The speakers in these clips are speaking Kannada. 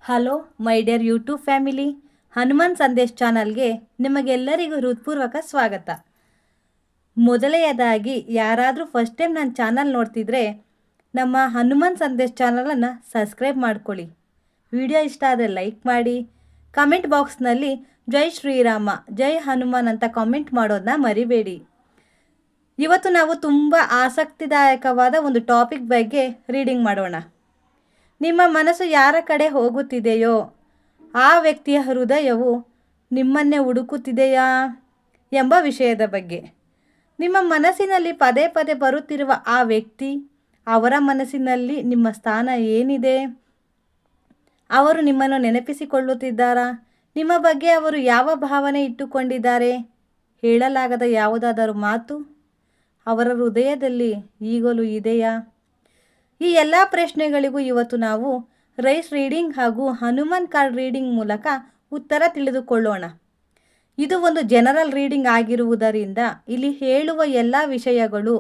Hello my dear YouTube family, Hanuman Sandesh ಚಾನಲ್ಗೆ ನಿಮಗೆಲ್ಲರಿಗೂ ಹೃತ್ಪೂರ್ವಕ ಸ್ವಾಗತ. ಮೊದಲನೆಯದಾಗಿ ಯಾರಾದರೂ ಫಸ್ಟ್ ಟೈಮ್ ನನ್ನ ಚಾನಲ್ ನೋಡ್ತಿದ್ರೆ ನಮ್ಮ ಹನುಮಾನ್ ಸಂದೇಶ್ ಚಾನಲನ್ನು ಸಬ್ಸ್ಕ್ರೈಬ್ ಮಾಡ್ಕೊಳ್ಳಿ. ವಿಡಿಯೋ ಇಷ್ಟ ಆದರೆ ಲೈಕ್ ಮಾಡಿ. ಕಮೆಂಟ್ ಬಾಕ್ಸ್ನಲ್ಲಿ ಜೈ ಶ್ರೀರಾಮ ಜೈ ಹನುಮಾನ್ ಅಂತ ಕಾಮೆಂಟ್ ಮಾಡೋದನ್ನ ಮರಿಬೇಡಿ. ಇವತ್ತು ನಾವು ತುಂಬ ಆಸಕ್ತಿದಾಯಕವಾದ ಒಂದು ಟಾಪಿಕ್ ಬಗ್ಗೆ ರೀಡಿಂಗ್ ಮಾಡೋಣ. ನಿಮ್ಮ ಮನಸ್ಸು ಯಾರ ಕಡೆ ಹೋಗುತ್ತಿದೆಯೋ ಆ ವ್ಯಕ್ತಿಯ ಹೃದಯವು ನಿಮ್ಮನ್ನೇ ಹುಡುಕುತ್ತಿದೆಯಾ ಎಂಬ ವಿಷಯದ ಬಗ್ಗೆ. ನಿಮ್ಮ ಮನಸ್ಸಿನಲ್ಲಿ ಪದೇ ಪದೇ ಬರುತ್ತಿರುವ ಆ ವ್ಯಕ್ತಿ, ಅವರ ಮನಸ್ಸಿನಲ್ಲಿ ನಿಮ್ಮ ಸ್ಥಾನ ಏನಿದೆ? ಅವರು ನಿಮ್ಮನ್ನು ನೆನಪಿಸಿಕೊಳ್ಳುತ್ತಿದ್ದಾರಾ? ನಿಮ್ಮ ಬಗ್ಗೆ ಅವರು ಯಾವ ಭಾವನೆ ಇಟ್ಟುಕೊಂಡಿದ್ದಾರೆ? ಹೇಳಲಾಗದ ಯಾವುದಾದರೂ ಮಾತು ಅವರ ಹೃದಯದಲ್ಲಿ ಈಗಲೂ ಇದೆಯಾ? ಈ ಎಲ್ಲ ಪ್ರಶ್ನೆಗಳಿಗೂ ಇವತ್ತು ನಾವು ರೈಸ್ ರೀಡಿಂಗ್ ಹಾಗೂ ಹನುಮಾನ್ ಕಾರ್ಡ್ ರೀಡಿಂಗ್ ಮೂಲಕ ಉತ್ತರ ತಿಳಿದುಕೊಳ್ಳೋಣ. ಇದು ಒಂದು ಜನರಲ್ ರೀಡಿಂಗ್ ಆಗಿರುವುದರಿಂದ ಇಲ್ಲಿ ಹೇಳುವ ಎಲ್ಲ ವಿಷಯಗಳು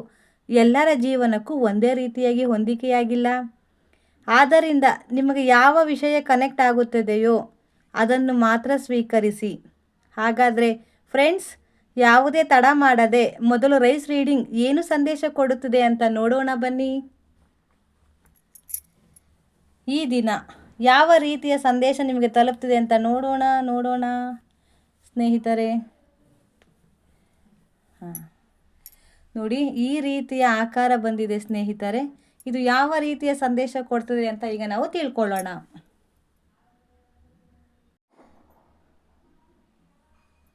ಎಲ್ಲರ ಜೀವನಕ್ಕೂ ಒಂದೇ ರೀತಿಯಾಗಿ ಹೊಂದಿಕೆಯಾಗಿಲ್ಲ. ಆದ್ದರಿಂದ ನಿಮಗೆ ಯಾವ ವಿಷಯ ಕನೆಕ್ಟ್ ಆಗುತ್ತದೆಯೋ ಅದನ್ನು ಮಾತ್ರ ಸ್ವೀಕರಿಸಿ. ಹಾಗಾದರೆ ಫ್ರೆಂಡ್ಸ್, ಯಾವುದೇ ತಡ ಮಾಡದೆ ಮೊದಲು ರೈಸ್ ರೀಡಿಂಗ್ ಏನು ಸಂದೇಶ ಕೊಡುತ್ತದೆ ಅಂತ ನೋಡೋಣ ಬನ್ನಿ. ಈ ದಿನ ಯಾವ ರೀತಿಯ ಸಂದೇಶ ನಿಮಗೆ ತಲುಪ್ತಿದೆ ಅಂತ ನೋಡೋಣ ಸ್ನೇಹಿತರೆ. ನೋಡಿ, ಈ ರೀತಿಯ ಆಕಾರ ಬಂದಿದೆ ಸ್ನೇಹಿತರೆ. ಇದು ಯಾವ ರೀತಿಯ ಸಂದೇಶ ಕೊಡ್ತದೆ ಅಂತ ಈಗ ನಾವು ತಿಳ್ಕೊಳ್ಳೋಣ.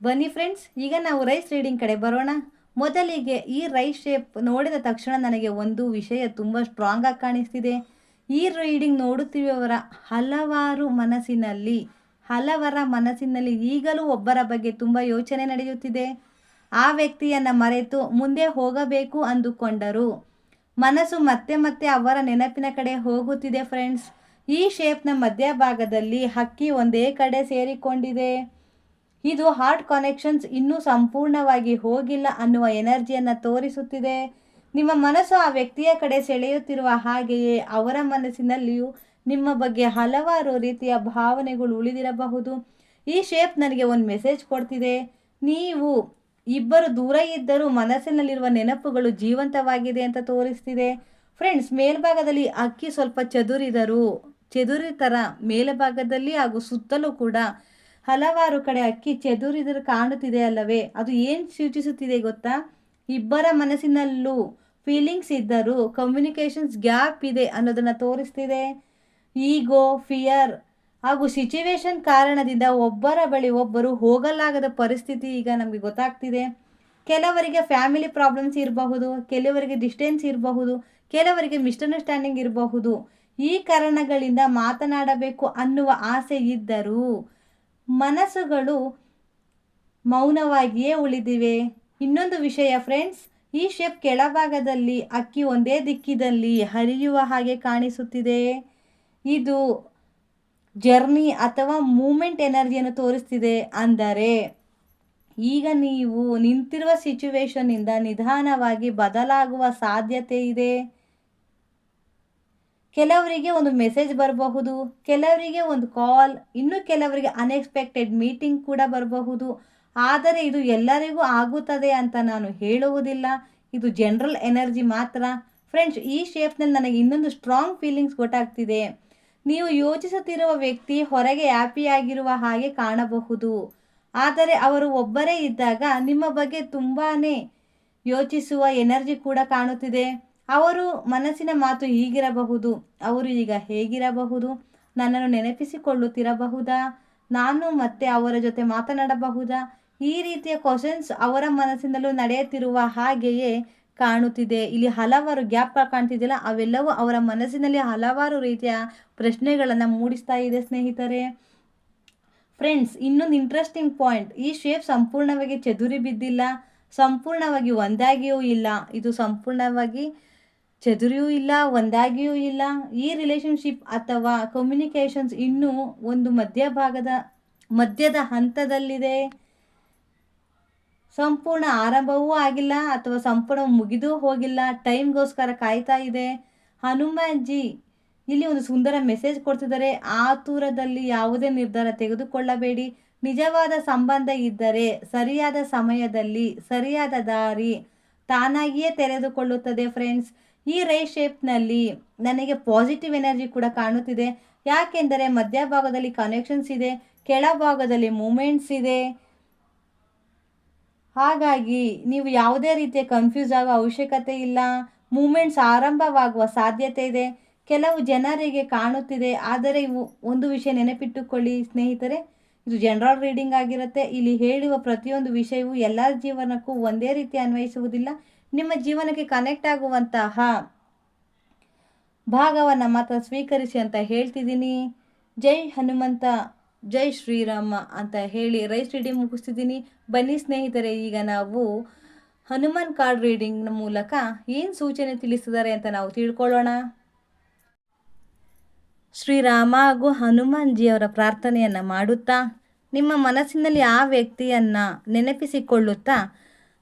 ಬನ್ನಿ ಫ್ರೆಂಡ್ಸ್, ಈಗ ನಾವು ರೈಸ್ ರೀಡಿಂಗ್ ಕಡೆ ಬರೋಣ. ಮೊದಲಿಗೆ ಈ ರೈಸ್ ಶೇಪ್ ನೋಡಿದ ತಕ್ಷಣ ನನಗೆ ಒಂದು ವಿಷಯ ತುಂಬ ಸ್ಟ್ರಾಂಗ್ ಆಗಿ ಕಾಣಿಸ್ತಿದೆ. ಈ ರೀಡಿಂಗ್ ನೋಡುತ್ತಿರುವವರ ಹಲವರ ಮನಸ್ಸಿನಲ್ಲಿ ಈಗಲೂ ಒಬ್ಬರ ಬಗ್ಗೆ ತುಂಬ ಯೋಚನೆ ನಡೆಯುತ್ತಿದೆ. ಆ ವ್ಯಕ್ತಿಯನ್ನು ಮರೆತು ಮುಂದೆ ಹೋಗಬೇಕು ಅಂದುಕೊಂಡರು. ಮನಸ್ಸು ಮತ್ತೆ ಮತ್ತೆ ಅವರ ನೆನಪಿನ ಕಡೆ ಹೋಗುತ್ತಿದೆ ಫ್ರೆಂಡ್ಸ್. ಈ ಶೇಪ್ನ ಮಧ್ಯಭಾಗದಲ್ಲಿ ಹಕ್ಕಿ ಒಂದೇ ಕಡೆ ಸೇರಿಕೊಂಡಿದೆ. ಇದು ಹಾರ್ಟ್ ಕನೆಕ್ಷನ್ಸ್ ಇನ್ನೂ ಸಂಪೂರ್ಣವಾಗಿ ಹೋಗಿಲ್ಲ ಅನ್ನುವ ಎನರ್ಜಿಯನ್ನು ತೋರಿಸುತ್ತಿದೆ. ನಿಮ್ಮ ಮನಸ್ಸು ಆ ವ್ಯಕ್ತಿಯ ಕಡೆ ಸೆಳೆಯುತ್ತಿರುವ ಹಾಗೆಯೇ ಅವರ ಮನಸ್ಸಿನಲ್ಲಿಯೂ ನಿಮ್ಮ ಬಗ್ಗೆ ಹಲವಾರು ರೀತಿಯ ಭಾವನೆಗಳು ಉಳಿದಿರಬಹುದು. ಈ ಶೇಪ್ ನನಗೆ ಒಂದು ಮೆಸೇಜ್ ಕೊಡ್ತಿದೆ. ನೀವು ಇಬ್ಬರು ದೂರ ಇದ್ದರೂ ಮನಸ್ಸಿನಲ್ಲಿರುವ ನೆನಪುಗಳು ಜೀವಂತವಾಗಿದೆ ಅಂತ ತೋರಿಸ್ತಿದೆ. ಫ್ರೆಂಡ್ಸ್, ಮೇಲ್ಭಾಗದಲ್ಲಿ ಅಕ್ಕಿ ಸ್ವಲ್ಪ ಚದುರಿ ಥರ ಮೇಲ್ಭಾಗದಲ್ಲಿ ಹಾಗೂ ಸುತ್ತಲೂ ಕೂಡ ಹಲವಾರು ಕಡೆ ಅಕ್ಕಿ ಚದುರಿದರೂ ಕಾಣುತ್ತಿದೆ ಅಲ್ಲವೇ? ಅದು ಏನು ಸೂಚಿಸುತ್ತಿದೆ ಗೊತ್ತಾ? ಇಬ್ಬರ ಮನಸ್ಸಿನಲ್ಲೂ ಫೀಲಿಂಗ್ಸ್ ಇದ್ದರೂ ಕಮ್ಯುನಿಕೇಷನ್ಸ್ ಗ್ಯಾಪ್ ಇದೆ ಅನ್ನೋದನ್ನು ತೋರಿಸ್ತಿದೆ. ಈಗೋ, ಫಿಯರ್ ಹಾಗೂ ಸಿಚುವೇಶನ್ ಕಾರಣದಿಂದ ಒಬ್ಬರ ಬಳಿ ಒಬ್ಬರು ಹೋಗಲಾಗದ ಪರಿಸ್ಥಿತಿ ಈಗ ನಮಗೆ ಗೊತ್ತಾಗ್ತಿದೆ. ಕೆಲವರಿಗೆ ಫ್ಯಾಮಿಲಿ ಪ್ರಾಬ್ಲಮ್ಸ್ ಇರಬಹುದು, ಕೆಲವರಿಗೆ ಡಿಸ್ಟೆನ್ಸ್ ಇರಬಹುದು, ಕೆಲವರಿಗೆ ಮಿಸ್ಅಂಡರ್ಸ್ಟ್ಯಾಂಡಿಂಗ್ ಇರಬಹುದು. ಈ ಕಾರಣಗಳಿಂದ ಮಾತನಾಡಬೇಕು ಅನ್ನುವ ಆಸೆ ಇದ್ದರೂ ಮನಸ್ಸುಗಳು ಮೌನವಾಗಿಯೇ ಉಳಿದಿವೆ. ಇನ್ನೊಂದು ವಿಷಯ ಫ್ರೆಂಡ್ಸ್, ಈ ಶೇಪ್ ಕೆಳಭಾಗದಲ್ಲಿ ಅಕ್ಕಿ ಒಂದೇ ದಿಕ್ಕಿನಲ್ಲಿ ಹರಿಯುವ ಹಾಗೆ ಕಾಣಿಸುತ್ತಿದೆ. ಇದು ಜರ್ನಿ ಅಥವಾ ಮೂಮೆಂಟ್ ಎನರ್ಜಿಯನ್ನು ತೋರಿಸ್ತಿದೆ. ಅಂದರೆ ಈಗ ನೀವು ನಿಂತಿರುವ ಸಿಚುವೇಶನ್ನಿಂದ ನಿಧಾನವಾಗಿ ಬದಲಾಗುವ ಸಾಧ್ಯತೆ ಇದೆ. ಕೆಲವರಿಗೆ ಒಂದು ಮೆಸೇಜ್ ಬರಬಹುದು, ಕೆಲವರಿಗೆ ಒಂದು ಕಾಲ್, ಇನ್ನು ಕೆಲವರಿಗೆ ಅನ್ಎಕ್ಸ್ಪೆಕ್ಟೆಡ್ ಮೀಟಿಂಗ್ ಕೂಡ ಬರಬಹುದು. ಆದರೆ ಇದು ಎಲ್ಲರಿಗೂ ಆಗುತ್ತದೆ ಅಂತ ನಾನು ಹೇಳುವುದಿಲ್ಲ. ಇದು ಜನರಲ್ ಎನರ್ಜಿ ಮಾತ್ರ. ಫ್ರೆಂಡ್ಸ್, ಈ ಶೇಪ್ನಲ್ಲಿ ನನಗೆ ಇನ್ನೊಂದು ಸ್ಟ್ರಾಂಗ್ ಫೀಲಿಂಗ್ಸ್ ಗೊತ್ತಾಗ್ತಿದೆ. ನೀವು ಯೋಚಿಸುತ್ತಿರುವ ವ್ಯಕ್ತಿ ಹೊರಗೆ ಹ್ಯಾಪಿಯಾಗಿರುವ ಹಾಗೆ ಕಾಣಬಹುದು. ಆದರೆ ಅವರು ಒಬ್ಬರೇ ಇದ್ದಾಗ ನಿಮ್ಮ ಬಗ್ಗೆ ತುಂಬಾ ಯೋಚಿಸುವ ಎನರ್ಜಿ ಕೂಡ ಕಾಣುತ್ತಿದೆ. ಅವರು ಮನಸ್ಸಿನ ಮಾತು ಹೀಗಿರಬಹುದು, ಅವರು ಈಗ ಹೇಗಿರಬಹುದು, ನನ್ನನ್ನು ನೆನಪಿಸಿಕೊಳ್ಳುತ್ತಿರಬಹುದಾ, ನಾನು ಮತ್ತೆ ಅವರ ಜೊತೆ ಮಾತನಾಡಬಹುದಾ? ಈ ರೀತಿಯ ಕ್ವಶನ್ಸ್ ಅವರ ಮನಸ್ಸಿನಲ್ಲೂ ನಡೆಯುತ್ತಿರುವ ಹಾಗೆಯೇ ಕಾಣುತ್ತಿದೆ. ಇಲ್ಲಿ ಹಲವಾರು ಗ್ಯಾಪ್ ಕಾಣ್ತಿದ್ದಿಲ್ಲ, ಅವೆಲ್ಲವೂ ಅವರ ಮನಸ್ಸಿನಲ್ಲಿ ಹಲವಾರು ರೀತಿಯ ಪ್ರಶ್ನೆಗಳನ್ನು ಮೂಡಿಸ್ತಾ ಇದೆ ಸ್ನೇಹಿತರೆ. ಫ್ರೆಂಡ್ಸ್, ಇನ್ನೊಂದು ಇಂಟ್ರೆಸ್ಟಿಂಗ್ ಪಾಯಿಂಟ್, ಈ ಶೇಪ್ ಸಂಪೂರ್ಣವಾಗಿ ಚದುರಿ ಬಿದ್ದಿಲ್ಲ, ಸಂಪೂರ್ಣವಾಗಿ ಒಂದಾಗಿಯೂ ಇಲ್ಲ. ಇದು ಸಂಪೂರ್ಣವಾಗಿ ಚದುರಿಯೂ ಇಲ್ಲ, ಒಂದಾಗಿಯೂ ಇಲ್ಲ. ಈ ರಿಲೇಷನ್ಶಿಪ್ ಅಥವಾ ಕಮ್ಯುನಿಕೇಷನ್ಸ್ ಇನ್ನೂ ಒಂದು ಮಧ್ಯದ ಹಂತದಲ್ಲಿದೆ. ಸಂಪೂರ್ಣ ಆರಂಭವೂ ಆಗಿಲ್ಲ ಅಥವಾ ಸಂಪೂರ್ಣ ಮುಗಿದೂ ಹೋಗಿಲ್ಲ. ಟೈಮ್ಗೋಸ್ಕರ ಕಾಯ್ತಾ ಇದೆ. ಹನುಮಾನ್ಜಿ ಇಲ್ಲಿ ಒಂದು ಸುಂದರ ಮೆಸೇಜ್ ಕೊಡ್ತಿದ್ದಾರೆ. ಆತುರದಲ್ಲಿ ಯಾವುದೇ ನಿರ್ಧಾರ ತೆಗೆದುಕೊಳ್ಳಬೇಡಿ. ನಿಜವಾದ ಸಂಬಂಧ ಇದ್ದರೆ ಸರಿಯಾದ ಸಮಯದಲ್ಲಿ ಸರಿಯಾದ ದಾರಿ ತಾನಾಗಿಯೇ ತೆರೆದುಕೊಳ್ಳುತ್ತದೆ ಫ್ರೆಂಡ್ಸ್. ಈ ರೈ ಶೇಪ್ನಲ್ಲಿ ನನಗೆ ಪಾಸಿಟಿವ್ ಎನರ್ಜಿ ಕೂಡ ಕಾಣುತ್ತಿದೆ. ಯಾಕೆಂದರೆ ಮಧ್ಯಭಾಗದಲ್ಲಿ ಕನೆಕ್ಷನ್ಸ್ ಇದೆ, ಕೆಳಭಾಗದಲ್ಲಿ ಮೂಮೆಂಟ್ಸ್ ಇದೆ. ಹಾಗಾಗಿ ನೀವು ಯಾವುದೇ ರೀತಿಯ ಕನ್ಫ್ಯೂಸ್ ಆಗೋ ಅವಶ್ಯಕತೆ ಇಲ್ಲ. ಮೂಮೆಂಟ್ಸ್ ಆರಂಭವಾಗುವ ಸಾಧ್ಯತೆ ಇದೆ. ಕೆಲವು ಜನರಿಗೆ ಕಾಣುತ್ತಿದೆ. ಆದರೆ ಇವು ಒಂದು ವಿಷಯ ನೆನಪಿಟ್ಟುಕೊಳ್ಳಿ ಸ್ನೇಹಿತರೆ, ಇದು ಜನರಲ್ ರೀಡಿಂಗ್ ಆಗಿರುತ್ತೆ. ಇಲ್ಲಿ ಹೇಳುವ ಪ್ರತಿಯೊಂದು ವಿಷಯವೂ ಎಲ್ಲರ ಜೀವನಕ್ಕೂ ಒಂದೇ ರೀತಿ ಅನ್ವಯಿಸುವುದಿಲ್ಲ. ನಿಮ್ಮ ಜೀವನಕ್ಕೆ ಕನೆಕ್ಟ್ ಆಗುವಂತಹ ಭಾಗವನ್ನು ಮಾತ್ರ ಸ್ವೀಕರಿಸಿ ಅಂತ ಹೇಳ್ತಿದ್ದೀನಿ. ಜೈ ಹನುಮಂತ, ಜೈ ಶ್ರೀರಾಮ ಅಂತ ಹೇಳಿ ರೈಸ್ ರೀಡಿಂಗ್ ಮುಗಿಸ್ತಿದ್ದೀನಿ. ಬನ್ನಿ ಸ್ನೇಹಿತರೆ, ಈಗ ನಾವು ಹನುಮಾನ್ ಕಾರ್ಡ್ ರೀಡಿಂಗ್ನ ಮೂಲಕ ಏನು ಸೂಚನೆ ತಿಳಿಸಿದ್ದಾರೆ ಅಂತ ನಾವು ತಿಳ್ಕೊಳ್ಳೋಣ. ಶ್ರೀರಾಮ ಹಾಗೂ ಹನುಮಾನ್ ಜಿಯವರ ಪ್ರಾರ್ಥನೆಯನ್ನು ಮಾಡುತ್ತಾ ನಿಮ್ಮ ಮನಸ್ಸಿನಲ್ಲಿ ಆ ವ್ಯಕ್ತಿಯನ್ನು ನೆನಪಿಸಿಕೊಳ್ಳುತ್ತಾ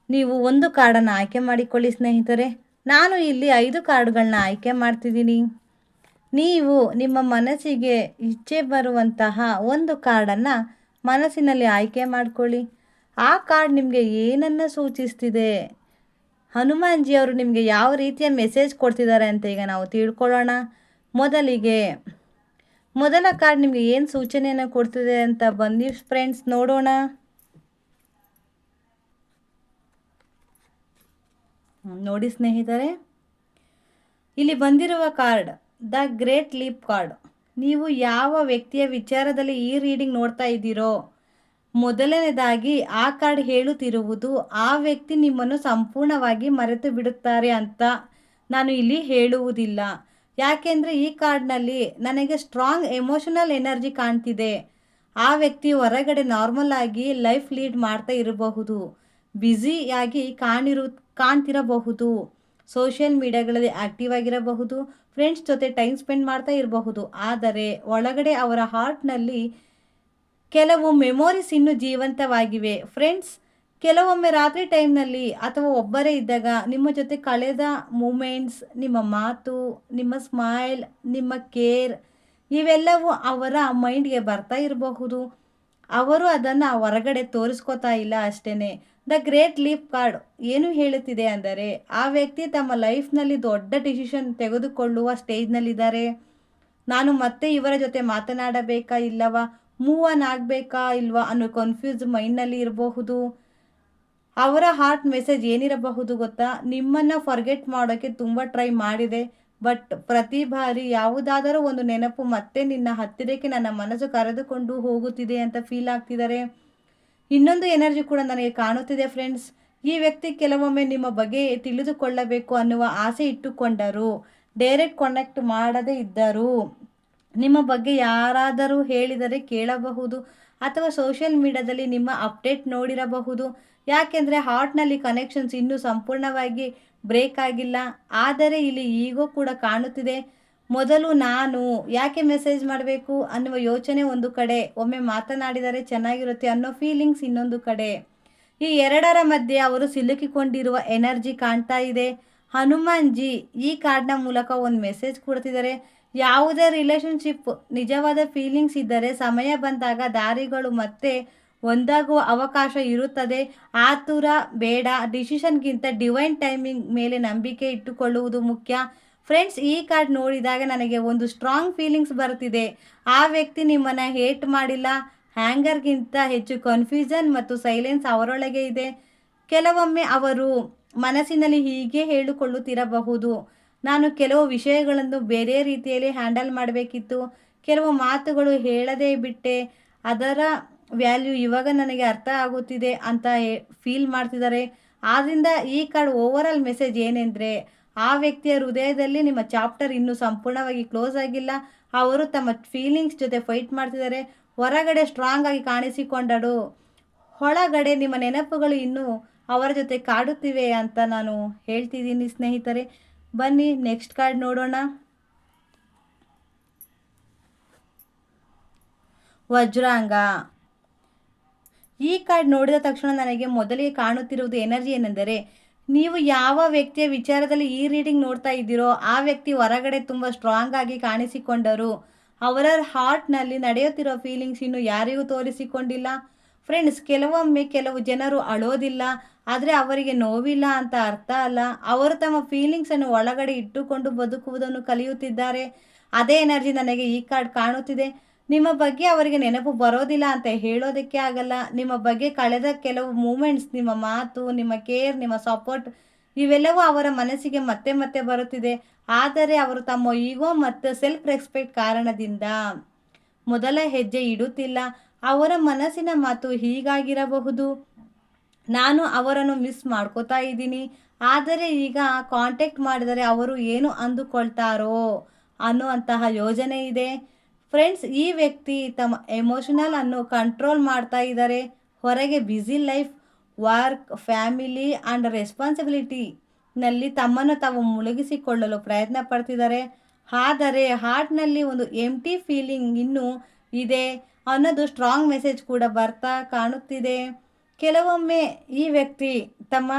ನೀವು ಒಂದು ಕಾರ್ಡನ್ನು ಆಯ್ಕೆ ಮಾಡಿಕೊಳ್ಳಿ ಸ್ನೇಹಿತರೆ. ನಾನು ಇಲ್ಲಿ 5 ಕಾರ್ಡ್ಗಳನ್ನ ಆಯ್ಕೆ ಮಾಡ್ತಿದ್ದೀನಿ. ನೀವು ನಿಮ್ಮ ಮನಸ್ಸಿಗೆ ಇಚ್ಛೆ ಬರುವಂತಹ ಒಂದು ಕಾರ್ಡನ್ನು ಮನಸ್ಸಿನಲ್ಲಿ ಆಯ್ಕೆ ಮಾಡಿಕೊಳ್ಳಿ. ಆ ಕಾರ್ಡ್ ನಿಮಗೆ ಏನನ್ನು ಸೂಚಿಸ್ತಿದೆ, ಹನುಮಾನ್ ಜಿಯವರು ನಿಮಗೆ ಯಾವ ರೀತಿಯ ಮೆಸೇಜ್ ಕೊಡ್ತಿದ್ದಾರೆ ಅಂತ ಈಗ ನಾವು ತಿಳ್ಕೊಳ್ಳೋಣ. ಮೊದಲ ಕಾರ್ಡ್ ನಿಮಗೆ ಏನು ಸೂಚನೆಯನ್ನು ಕೊಡ್ತಿದೆ ಅಂತ ಬನ್ನಿ ಫ್ರೆಂಡ್ಸ್ ನೋಡೋಣ. ನೋಡಿ ಸ್ನೇಹಿತರೆ, ಇಲ್ಲಿ ಬಂದಿರುವ card the great leap card. ನೀವು ಯಾವ ವ್ಯಕ್ತಿಯ ವಿಚಾರದಲ್ಲಿ ಈ ರೀಡಿಂಗ್ ನೋಡ್ತಾ ಇದ್ದೀರೋ, ಮೊದಲನೇದಾಗಿ ಆ ಕಾರ್ಡ್ ಹೇಳುತ್ತಿರುವುದು ಆ ವ್ಯಕ್ತಿ ನಿಮ್ಮನ್ನು ಸಂಪೂರ್ಣವಾಗಿ ಮರೆತು ಬಿಡುತ್ತಾರೆ ಅಂತ ನಾನು ಇಲ್ಲಿ ಹೇಳುವುದಿಲ್ಲ. ಯಾಕೆಂದರೆ ಈ ಕಾರ್ಡ್ನಲ್ಲಿ ನನಗೆ ಸ್ಟ್ರಾಂಗ್ ಎಮೋಷನಲ್ ಎನರ್ಜಿ ಕಾಣ್ತಿದೆ. ಆ ವ್ಯಕ್ತಿ ಹೊರಗಡೆ ನಾರ್ಮಲ್ ಆಗಿ ಲೈಫ್ ಲೀಡ್ ಮಾಡ್ತಾ ಇರಬಹುದು, ಬ್ಯುಸಿಯಾಗಿ ಕಾಣ್ತಿರಬಹುದು, ಸೋಷಿಯಲ್ ಮೀಡಿಯಾಗಳಲ್ಲಿ ಆ್ಯಕ್ಟಿವ್ ಆಗಿರಬಹುದು, ಫ್ರೆಂಡ್ಸ್ ಜೊತೆ ಟೈಮ್ ಸ್ಪೆಂಡ್ ಮಾಡ್ತಾ ಇರಬಹುದು. ಆದರೆ ಒಳಗಡೆ ಅವರ ಹಾರ್ಟ್ನಲ್ಲಿ ಕೆಲವು ಮೆಮೊರೀಸ್ ಇನ್ನೂ ಜೀವಂತವಾಗಿವೆ ಫ್ರೆಂಡ್ಸ್. ಕೆಲವೊಮ್ಮೆ ರಾತ್ರಿ ಟೈಮ್ನಲ್ಲಿ ಅಥವಾ ಒಬ್ಬರೇ ಇದ್ದಾಗ ನಿಮ್ಮ ಜೊತೆ ಕಳೆದ ಮೂಮೆಂಟ್ಸ್, ನಿಮ್ಮ ಮಾತು, ನಿಮ್ಮ ಸ್ಮೈಲ್, ನಿಮ್ಮ ಕೇರ್ ಇವೆಲ್ಲವೂ ಅವರ ಮೈಂಡ್ಗೆ ಬರ್ತಾ ಇರಬಹುದು. ಅವರು ಅದನ್ನು ಹೊರಗಡೆ ತೋರಿಸ್ಕೋತಾ ಇಲ್ಲ ಅಷ್ಟೇ. ದ ಗ್ರೇಟ್ ಲೀಪ್ ಕಾರ್ಡ್ ಏನು ಹೇಳುತ್ತಿದೆ ಅಂದರೆ, ಆ ವ್ಯಕ್ತಿ ತಮ್ಮ ಲೈಫ್ನಲ್ಲಿ ದೊಡ್ಡ ಡಿಸಿಷನ್ ತೆಗೆದುಕೊಳ್ಳುವ ಸ್ಟೇಜ್ನಲ್ಲಿದ್ದಾರೆ. ನಾನು ಮತ್ತೆ ಇವರ ಜೊತೆ ಮಾತನಾಡಬೇಕಾ ಇಲ್ಲವಾ, ಮೂವ್ ಆನ್ ಆಗಬೇಕಾ ಇಲ್ವಾ ಅನ್ನೋ ಕನ್ಫ್ಯೂಸ್ ಮೈಂಡ್ನಲ್ಲಿ ಇರಬಹುದು. ಅವರ ಹಾರ್ಟ್ ಮೆಸೇಜ್ ಏನಿರಬಹುದು ಗೊತ್ತಾ, ನಿಮ್ಮನ್ನು ಫರ್ಗೆಟ್ ಮಾಡೋಕ್ಕೆ ತುಂಬ ಟ್ರೈ ಮಾಡಿದೆ, ಬಟ್ ಪ್ರತಿ ಬಾರಿ ಯಾವುದಾದರೂ ಒಂದು ನೆನಪು ಮತ್ತೆ ನಿನ್ನ ಹತ್ತಿರಕ್ಕೆ ನನ್ನ ಮನಸ್ಸು ಕರೆದುಕೊಂಡು ಹೋಗುತ್ತಿದೆ ಅಂತ ಫೀಲ್ ಆಗ್ತಿದ್ದಾರೆ. ಇನ್ನೊಂದು ಎನರ್ಜಿ ಕೂಡ ನನಗೆ ಕಾಣುತ್ತಿದೆ ಫ್ರೆಂಡ್ಸ್. ಈ ವ್ಯಕ್ತಿ ಕೆಲವೊಮ್ಮೆ ನಿಮ್ಮ ಬಗ್ಗೆ ತಿಳಿದುಕೊಳ್ಳಬೇಕು ಅನ್ನುವ ಆಸೆ ಇಟ್ಟುಕೊಂಡರು, ಡೈರೆಕ್ಟ್ ಕಾಂಟ್ಯಾಕ್ಟ್ ಮಾಡದೇ ಇದ್ದರು. ನಿಮ್ಮ ಬಗ್ಗೆ ಯಾರಾದರೂ ಹೇಳಿದರೆ ಕೇಳಬಹುದು ಅಥವಾ ಸೋಷಿಯಲ್ ಮೀಡಿಯಾದಲ್ಲಿ ನಿಮ್ಮ ಅಪ್ಡೇಟ್ ನೋಡಿರಬಹುದು. ಯಾಕೆಂದರೆ ಹಾರ್ಟ್ನಲ್ಲಿ ಕನೆಕ್ಷನ್ಸ್ ಇನ್ನೂ ಸಂಪೂರ್ಣವಾಗಿ ಬ್ರೇಕ್ ಆಗಿಲ್ಲ. ಆದರೆ ಇಲ್ಲಿ ಈಗೋ ಕೂಡ ಕಾಣುತ್ತಿದೆ. ಮೊದಲು ನಾನು ಯಾಕೆ ಮೆಸೇಜ್ ಮಾಡಬೇಕು ಅನ್ನುವ ಯೋಚನೆ ಒಂದು ಕಡೆ, ಒಮ್ಮೆ ಮಾತನಾಡಿದರೆ ಚೆನ್ನಾಗಿರುತ್ತೆ ಅನ್ನೋ ಫೀಲಿಂಗ್ಸ್ ಇನ್ನೊಂದು ಕಡೆ. ಈ ಎರಡರ ಮಧ್ಯೆ ಅವರು ಸಿಲುಕಿಕೊಂಡಿರುವ ಎನರ್ಜಿ ಕಾಣ್ತಾ ಇದೆ. ಹನುಮಾನ್ ಜಿ ಈ ಕಾರ್ಡ್ನ ಮೂಲಕ ಒಂದು ಮೆಸೇಜ್ ಕೊಡ್ತಿದ್ದಾರೆ. ಯಾವುದೇ ರಿಲೇಷನ್ಶಿಪ್ ನಿಜವಾದ ಫೀಲಿಂಗ್ಸ್ ಇದ್ದರೆ ಸಮಯ ಬಂದಾಗ ದಾರಿಗಳು ಮತ್ತೆ ಒಂದಾಗುವ ಅವಕಾಶ ಇರುತ್ತದೆ. ಆತುರ ಬೇಡ, ಡಿಸಿಷನ್ಗಿಂತ ಡಿವೈನ್ ಟೈಮಿಂಗ್ ಮೇಲೆ ನಂಬಿಕೆ ಇಟ್ಟುಕೊಳ್ಳುವುದು ಮುಖ್ಯ. ಫ್ರೆಂಡ್ಸ್, ಈ ಕಾರ್ಡ್ ನೋಡಿದಾಗ ನನಗೆ ಒಂದು ಸ್ಟ್ರಾಂಗ್ ಫೀಲಿಂಗ್ಸ್ ಬರ್ತಿದೆ. ಆ ವ್ಯಕ್ತಿ ನಿಮ್ಮನ್ನು ಹೇಟ್ ಮಾಡಿಲ್ಲ, ಹ್ಯಾಂಗರ್ಗಿಂತ ಹೆಚ್ಚು ಕನ್ಫ್ಯೂಷನ್ ಮತ್ತು ಸೈಲೆನ್ಸ್ ಅವರೊಳಗೆ ಇದೆ. ಕೆಲವೊಮ್ಮೆ ಅವರು ಮನಸ್ಸಿನಲ್ಲಿ ಹೀಗೆ ಹೇಳಿಕೊಳ್ಳುತ್ತಿರಬಹುದು, ನಾನು ಕೆಲವು ವಿಷಯಗಳನ್ನು ಬೇರೆ ರೀತಿಯಲ್ಲಿ ಹ್ಯಾಂಡಲ್ ಮಾಡಬೇಕಿತ್ತು, ಕೆಲವು ಮಾತುಗಳು ಹೇಳದೇ ಬಿಟ್ಟೆ, ಅದರ ವ್ಯಾಲ್ಯೂ ಇವಾಗ ನನಗೆ ಅರ್ಥ ಆಗುತ್ತಿದೆ ಅಂತ ಫೀಲ್ ಮಾಡ್ತಿದ್ದಾರೆ. ಆದ್ದರಿಂದ ಈ ಕಾರ್ಡ್ ಓವರಾಲ್ ಮೆಸೇಜ್ ಏನೆಂದರೆ, ಆ ವ್ಯಕ್ತಿಯ ಹೃದಯದಲ್ಲಿ ನಿಮ್ಮ ಚಾಪ್ಟರ್ ಇನ್ನೂ ಸಂಪೂರ್ಣವಾಗಿ ಕ್ಲೋಸ್ ಆಗಿಲ್ಲ. ಅವರು ತಮ್ಮ ಫೀಲಿಂಗ್ಸ್ ಜೊತೆ ಫೈಟ್ ಮಾಡ್ತಿದ್ದಾರೆ. ಹೊರಗಡೆ ಸ್ಟ್ರಾಂಗ್ ಆಗಿ ಕಾಣಿಸಿಕೊಂಡರು, ಒಳಗಡೆ ನಿಮ್ಮ ನೆನಪುಗಳು ಇನ್ನೂ ಅವರ ಜೊತೆ ಕಾಡುತ್ತಿವೆ ಅಂತ ನಾನು ಹೇಳ್ತಿದ್ದೀನಿ ಸ್ನೇಹಿತರೆ. ಬನ್ನಿ ನೆಕ್ಸ್ಟ್ ಕಾರ್ಡ್ ನೋಡೋಣ. ವಜ್ರಾಂಗ. ಈ ಕಾರ್ಡ್ ನೋಡಿದ ತಕ್ಷಣ ನನಗೆ ಮೊದಲಿಗೆ ಕಾಣುತ್ತಿರುವುದು ಎನರ್ಜಿ ಏನೆಂದರೆ, ನೀವು ಯಾವ ವ್ಯಕ್ತಿಯ ವಿಚಾರದಲ್ಲಿ ಈ ರೀಡಿಂಗ್ ನೋಡ್ತಾ ಇದ್ದೀರೋ ಆ ವ್ಯಕ್ತಿ ಹೊರಗಡೆ ತುಂಬ ಸ್ಟ್ರಾಂಗ್ ಆಗಿ ಕಾಣಿಸಿಕೊಂಡರು. ಅವರ ಹಾರ್ಟ್ನಲ್ಲಿ ನಡೆಯುತ್ತಿರೋ ಫೀಲಿಂಗ್ಸ್ ಇನ್ನು ಯಾರಿಗೂ ತೋರಿಸಿಕೊಂಡಿಲ್ಲ. ಫ್ರೆಂಡ್ಸ್, ಕೆಲವೊಮ್ಮೆ ಕೆಲವು ಜನರು ಅಳೋದಿಲ್ಲ, ಆದರೆ ಅವರಿಗೆ ನೋವಿಲ್ಲ ಅಂತ ಅರ್ಥ ಅಲ್ಲ. ಅವರು ತಮ್ಮ ಫೀಲಿಂಗ್ಸನ್ನು ಒಳಗಡೆ ಇಟ್ಟುಕೊಂಡು ಬದುಕುವುದನ್ನು ಕಲಿಯುತ್ತಿದ್ದಾರೆ. ಅದೇ ಎನರ್ಜಿ ನನಗೆ ಈ ಕಾರ್ಡ್ ಕಾಣುತ್ತಿದೆ. ನಿಮ್ಮ ಬಗ್ಗೆ ಅವರಿಗೆ ನೆನಪು ಬರೋದಿಲ್ಲ ಅಂತ ಹೇಳೋದಕ್ಕೆ ಆಗಲ್ಲ. ನಿಮ್ಮ ಬಗ್ಗೆ ಕಳೆದ ಕೆಲವು ಮೂಮೆಂಟ್ಸ್, ನಿಮ್ಮ ಮಾತು, ನಿಮ್ಮ ಕೇರ್, ನಿಮ್ಮ ಸಪೋರ್ಟ್ ಇವೆಲ್ಲವೂ ಅವರ ಮನಸ್ಸಿಗೆ ಮತ್ತೆ ಮತ್ತೆ ಬರುತ್ತಿದೆ. ಆದರೆ ಅವರು ತಮ್ಮ ಈಗೋ ಮತ್ತು ಸೆಲ್ಫ್ ರೆಸ್ಪೆಕ್ಟ್ ಕಾರಣದಿಂದ ಮೊದಲ ಹೆಜ್ಜೆ ಇಡುತ್ತಿಲ್ಲ. ಅವರ ಮನಸ್ಸಿನ ಮಾತು ಹೀಗಾಗಿರಬಹುದು: ನಾನು ಅವರನ್ನು ಮಿಸ್ ಮಾಡ್ಕೋತಾ ಇದ್ದೀನಿ, ಆದರೆ ಈಗ ಕಾಂಟ್ಯಾಕ್ಟ್ ಮಾಡಿದರೆ ಅವರು ಏನು ಅಂದುಕೊಳ್ತಾರೋ ಅನ್ನುವಂತಹ ಯೋಜನೆ ಇದೆ. ಫ್ರೆಂಡ್ಸ್, ಈ ವ್ಯಕ್ತಿ ತಮ್ಮ ಎಮೋಷನಲ್ ಅನ್ನು ಕಂಟ್ರೋಲ್ ಮಾಡ್ತಾ ಇದ್ದಾರೆ. ಹೊರಗೆ busy life, work, family and ರೆಸ್ಪಾನ್ಸಿಬಿಲಿಟಿನಲ್ಲಿ ತಮ್ಮನ್ನು ತಾವು ಮುಳುಗಿಸಿಕೊಳ್ಳಲು ಪ್ರಯತ್ನ ಪಡ್ತಿದ್ದಾರೆ. ಆದರೆ ಹಾರ್ಟ್ನಲ್ಲಿ ಒಂದು ಎಂಟಿ ಫೀಲಿಂಗ್ ಇನ್ನೂ ಇದೆ ಅನ್ನೋದು ಸ್ಟ್ರಾಂಗ್ ಮೆಸೇಜ್ ಕೂಡ ಬರ್ತಾ ಕಾಣುತ್ತಿದೆ. ಕೆಲವೊಮ್ಮೆ ಈ ವ್ಯಕ್ತಿ ತಮ್ಮ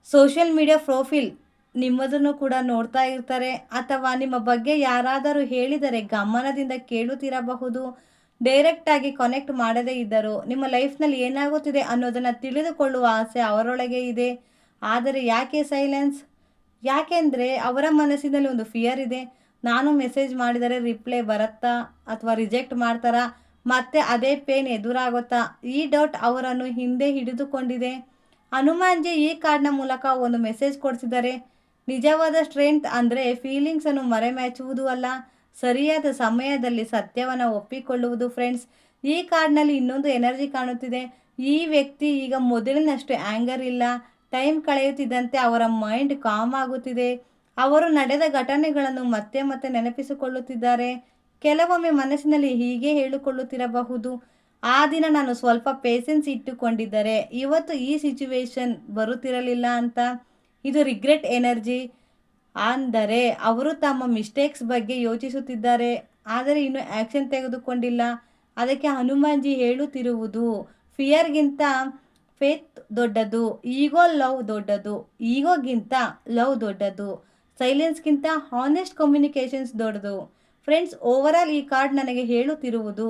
ಸೋಷಿಯಲ್ ಮೀಡಿಯಾ ಪ್ರೊಫೈಲ್ ನಿಮ್ಮದನ್ನು ಕೂಡ ನೋಡ್ತಾ ಇರ್ತಾರೆ, ಅಥವಾ ನಿಮ್ಮ ಬಗ್ಗೆ ಯಾರಾದರೂ ಹೇಳಿದರೆ ಗಮನದಿಂದ ಕೇಳುತ್ತಿರಬಹುದು. ಡೈರೆಕ್ಟಾಗಿ ಕನೆಕ್ಟ್ ಮಾಡದೇ ಇದ್ದರು ನಿಮ್ಮ ಲೈಫ್ನಲ್ಲಿ ಏನಾಗುತ್ತಿದೆ ಅನ್ನೋದನ್ನು ತಿಳಿದುಕೊಳ್ಳುವ ಆಸೆ ಅವರೊಳಗೆ ಇದೆ. ಆದರೆ ಯಾಕೆ ಸೈಲೆನ್ಸ್? ಯಾಕೆಂದರೆ ಅವರ ಮನಸ್ಸಿನಲ್ಲಿ ಒಂದು ಫಿಯರ್ ಇದೆ. ನಾನು ಮೆಸೇಜ್ ಮಾಡಿದರೆ ರಿಪ್ಲೈ ಬರುತ್ತಾ ಅಥವಾ ರಿಜೆಕ್ಟ್ ಮಾಡ್ತಾರಾ, ಮತ್ತೆ ಅದೇ ಪೇನ್ ಎದುರಾಗುತ್ತಾ? ಈ ಡೌಟ್ ಅವರನ್ನು ಹಿಂದೆ ಹಿಡಿದುಕೊಂಡಿದೆ. ಹನುಮಾನ್ಜಿ ಈ ಕಾರ್ಡ್ನ ಮೂಲಕ ಒಂದು ಮೆಸೇಜ್ ಕೊಡ್ತಿದ್ದಾರೆ: ನಿಜವಾದ ಸ್ಟ್ರೆಂತ್ ಅಂದರೆ ಫೀಲಿಂಗ್ಸನ್ನು ಮರೆಮಾಚುವುದು ಅಲ್ಲ, ಸರಿಯಾದ ಸಮಯದಲ್ಲಿ ಸತ್ಯವನ್ನು ಒಪ್ಪಿಕೊಳ್ಳುವುದು. ಫ್ರೆಂಡ್ಸ್, ಈ ಕಾರ್ಡ್ನಲ್ಲಿ ಇನ್ನೊಂದು ಎನರ್ಜಿ ಕಾಣುತ್ತಿದೆ. ಈ ವ್ಯಕ್ತಿ ಈಗ ಮೊದಲಿನಷ್ಟು ಆ್ಯಂಗರ್ ಇಲ್ಲ. ಟೈಮ್ ಕಳೆಯುತ್ತಿದ್ದಂತೆ ಅವರ ಮೈಂಡ್ ಕಾಮ್ ಆಗುತ್ತಿದೆ. ಅವರು ನಡೆದ ಘಟನೆಗಳನ್ನು ಮತ್ತೆ ಮತ್ತೆ ನೆನಪಿಸಿಕೊಳ್ಳುತ್ತಿದ್ದಾರೆ. ಕೆಲವೊಮ್ಮೆ ಮನಸ್ಸಿನಲ್ಲಿ ಹೀಗೆ ಹೇಳಿಕೊಳ್ಳುತ್ತಿರಬಹುದು: ಆ ದಿನ ನಾನು ಸ್ವಲ್ಪ ಪೇಷನ್ಸ್ ಇಟ್ಟುಕೊಂಡಿದ್ದರೆ ಇವತ್ತು ಈ ಸಿಚುವೇಶನ್ ಬರುತ್ತಿರಲಿಲ್ಲ ಅಂತ. ಇದು ರಿಗ್ರೆಟ್ ಎನರ್ಜಿ. ಅಂದರೆ ಅವರು ತಮ್ಮ ಮಿಸ್ಟೇಕ್ಸ್ ಬಗ್ಗೆ ಯೋಚಿಸುತ್ತಿದ್ದಾರೆ, ಆದರೆ ಇನ್ನೂ ಆ್ಯಕ್ಷನ್ ತೆಗೆದುಕೊಂಡಿಲ್ಲ. ಅದಕ್ಕೆ ಹನುಮಾನ್ಜಿ ಹೇಳುತ್ತಿರುವುದು: ಫಿಯರ್ಗಿಂತ ಫೇತ್ ದೊಡ್ಡದು, ಈಗೋಗಿಂತ ಲವ್ ದೊಡ್ಡದು, ಸೈಲೆನ್ಸ್ಗಿಂತ ಹಾನೆಸ್ಟ್ ಕಮ್ಯುನಿಕೇಷನ್ಸ್ ದೊಡ್ಡದು. ಫ್ರೆಂಡ್ಸ್, ಓವರಾಲ್ ಈ ಕಾರ್ಡ್ ನನಗೆ ಹೇಳುತ್ತಿರುವುದು: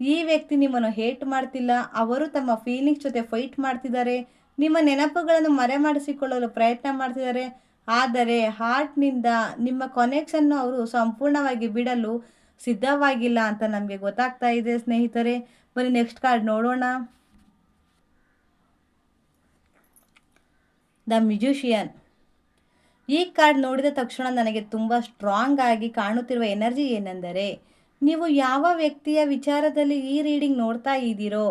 ಈ ವ್ಯಕ್ತಿ ನಿಮ್ಮನ್ನು ಹೇಟ್ ಮಾಡ್ತಿಲ್ಲ, ಅವರು ತಮ್ಮ ಫೀಲಿಂಗ್ಸ್ ಜೊತೆ ಫೈಟ್ ಮಾಡ್ತಿದ್ದಾರೆ. ನಿಮ್ಮ ನೆನಪುಗಳನ್ನು ಮರೆಮಾಡಿಸಿಕೊಳ್ಳಲು ಪ್ರಯತ್ನ ಮಾಡ್ತಿದ್ದಾರೆ. ಆದರೆ ಹಾರ್ಟ್ನಿಂದ ನಿಮ್ಮ ಕನೆಕ್ಷನ್ನು ಅವರು ಸಂಪೂರ್ಣವಾಗಿ ಬಿಡಲು ಸಿದ್ಧವಾಗಿಲ್ಲ ಅಂತ ನಮಗೆ ಗೊತ್ತಾಗ್ತಾ ಇದೆ ಸ್ನೇಹಿತರೆ. ಬನ್ನಿ ನೆಕ್ಸ್ಟ್ ಕಾರ್ಡ್ ನೋಡೋಣ. The musician. ಈ ಕಾರ್ಡ್ ನೋಡಿದ ತಕ್ಷಣ ನನಗೆ ತುಂಬ ಸ್ಟ್ರಾಂಗ್ ಆಗಿ ಕಾಣುತ್ತಿರುವ ಎನರ್ಜಿ ಏನೆಂದರೆ, ನೀವು ಯಾವ ವ್ಯಕ್ತಿಯ ವಿಚಾರದಲ್ಲಿ ಈ ರೀಡಿಂಗ್ ನೋಡ್ತಾ ಇದ್ದೀರೋ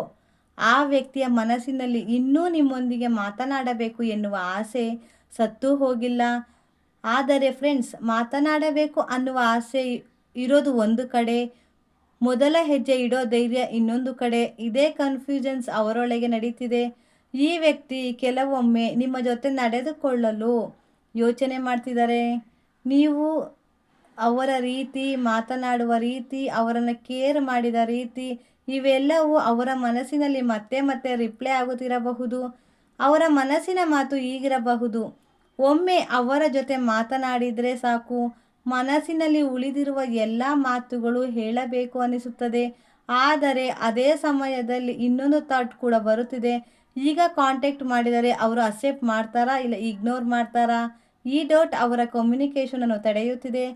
ಆ ವ್ಯಕ್ತಿಯ ಮನಸ್ಸಿನಲ್ಲಿ ಇನ್ನೂ ನಿಮ್ಮೊಂದಿಗೆ ಮಾತನಾಡಬೇಕು ಎನ್ನುವ ಆಸೆ ಸತ್ತು ಹೋಗಿಲ್ಲ. ಆದರೆ ಫ್ರೆಂಡ್ಸ್, ಮಾತನಾಡಬೇಕು ಅನ್ನುವ ಆಸೆ ಇರೋದು ಒಂದು ಕಡೆ, ಮೊದಲ ಹೆಜ್ಜೆ ಇಡೋ ಧೈರ್ಯ ಇನ್ನೊಂದು ಕಡೆ. ಇದೇ ಕನ್ಫ್ಯೂಷನ್ಸ್ ಅವರೊಳಗೆ ನಡೀತಿದೆ. ಈ ವ್ಯಕ್ತಿ ಕೆಲವೊಮ್ಮೆ ನಿಮ್ಮ ಜೊತೆ ನಡೆದುಕೊಳ್ಳಲು ಯೋಚನೆ ಮಾಡ್ತಿದ್ದಾರೆ. ನೀವು ಅವರ ರೀತಿ, ಮಾತನಾಡುವ ರೀತಿ, ಅವರನ್ನು ಕೇರ್ ಮಾಡಿದ ರೀತಿ ಇವೆಲ್ಲವೂ ಅವರ ಮನಸ್ಸಿನಲ್ಲಿ ಮತ್ತೆ ಮತ್ತೆ ರಿಪ್ಲೈ ಆಗುತ್ತಿರಬಹುದು. ಅವರ ಮನಸ್ಸಿನ ಮಾತು ಹೀಗಿರಬಹುದು: ಒಮ್ಮೆ ಅವರ ಜೊತೆ ಮಾತನಾಡಿದರೆ ಸಾಕು, ಮನಸ್ಸಿನಲ್ಲಿ ಉಳಿದಿರುವ ಎಲ್ಲ ಮಾತುಗಳು ಹೇಳಬೇಕು ಅನಿಸುತ್ತದೆ. ಆದರೆ ಅದೇ ಸಮಯದಲ್ಲಿ ಇನ್ನೊಂದು ಥಾಟ್ ಕೂಡ ಬರುತ್ತಿದೆ: ಈಗ ಕಾಂಟ್ಯಾಕ್ಟ್ ಮಾಡಿದರೆ ಅವರು ಅಕ್ಸೆಪ್ಟ್ ಮಾಡ್ತಾರಾ ಇಲ್ಲ ಇಗ್ನೋರ್ ಮಾಡ್ತಾರಾ? ಈ ಡೌಟ್ ಅವರ ಕಮ್ಯುನಿಕೇಷನನ್ನು ತಡೆಯುತ್ತಿದೆ.